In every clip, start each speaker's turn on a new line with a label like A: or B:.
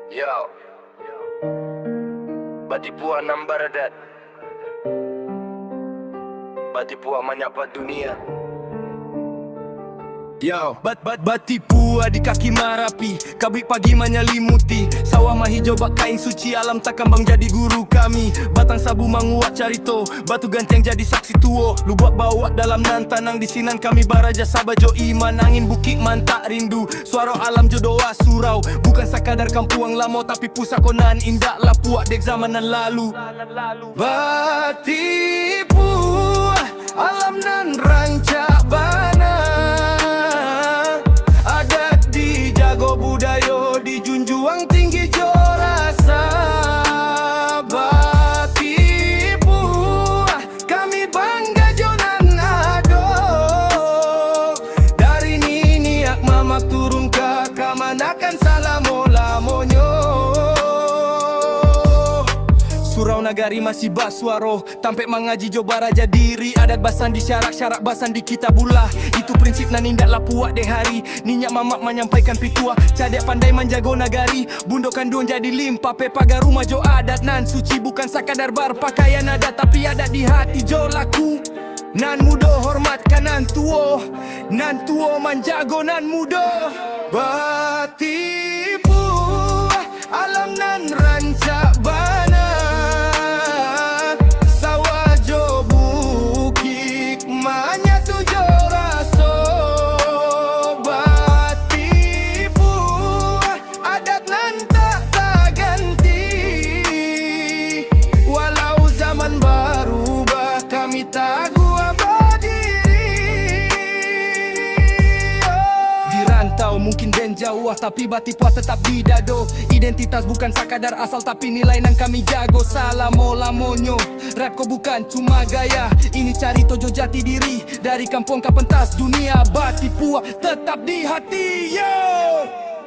A: Yo, Batipua Nambaradat, Batipua menyapa dunia.
B: Yo, Batipua di kaki Marapi, kabik pagi menyelimuti sawah mahijau bak kain suci, alam tak kembang jadi guru kami. Batang sabu menguat carito, batu ganceng jadi saksi tuo. Lubak bawa dalam nan tanang di sinan kami baraja sabajo iman. Angin bukit mantak rindu, suara alam jodoh surau. Bukan sekadar kampuang lamo tapi pusakonan indah lapuak dek zamanan lalu. Batipua alam nan rancak bana, adat dijago budayo dijunjung tinggi jo rasa. Batipua kami bangga jonan ado, dari niniak mamak turun ke kamanakan salamo lamonyo. Surau nagari masih baswaro, tampek mengaji jo baraja diri. Adat basan di syarak basan di kitabullah. Itu prinsip nan indak lapuak deh hari. Ninyak mamak menyampaikan pitua, cadek pandai menjago nagari. Bundokan duan jadi limpah, pepaga rumah jo adat nan suci. Bukan sekadar berpakaian adat, tapi adat di hati jo laku. Nan mudo hormatkan nan tuo menjago nan mudo. Batipua alam nan rancak bana, manya tujo raso. Batipua adat nan tak ganti, walau zaman berubah kami tak gua berdiri. Di rantau mungkin den jauh, tapi Batipua tetap di dado. Identitas bukan sekadar asal tapi nilai nan kami jago. Salamo lamonyo, rap ko bukan cuma gaya. Ini cari tojo jati diri, dari kampung ke pentas dunia. Batipua tetap di hati.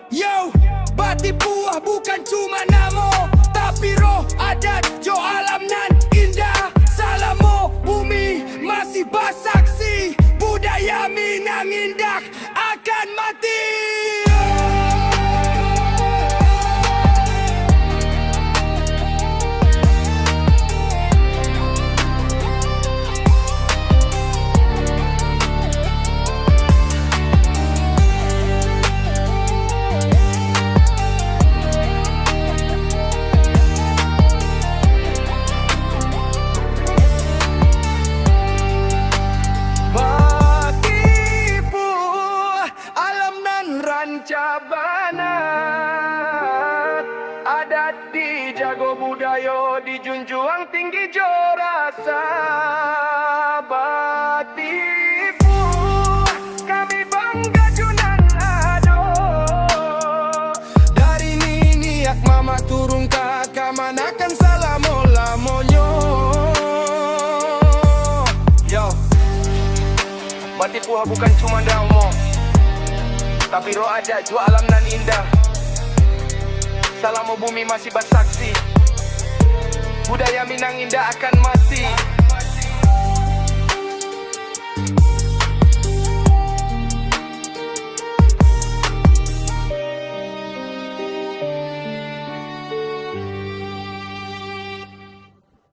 B: Yo, Batipua bukan cuma namo, tapi roh adat jo alam nan indah. Salamo bumi masih bersaksi, budaya Minang indah akan mati. Cabana, adat dijago budayo dijunjung tinggi jo rasa. Batipua kami bangga junan ado, dari niniak mama turun ke kamanakan salamo lamonyo. Yo, Batipua bukan cuma damo, tapi roh adat jo alam nan indah. Salamo bumi masih bersaksi, budaya Minang indah akan mati.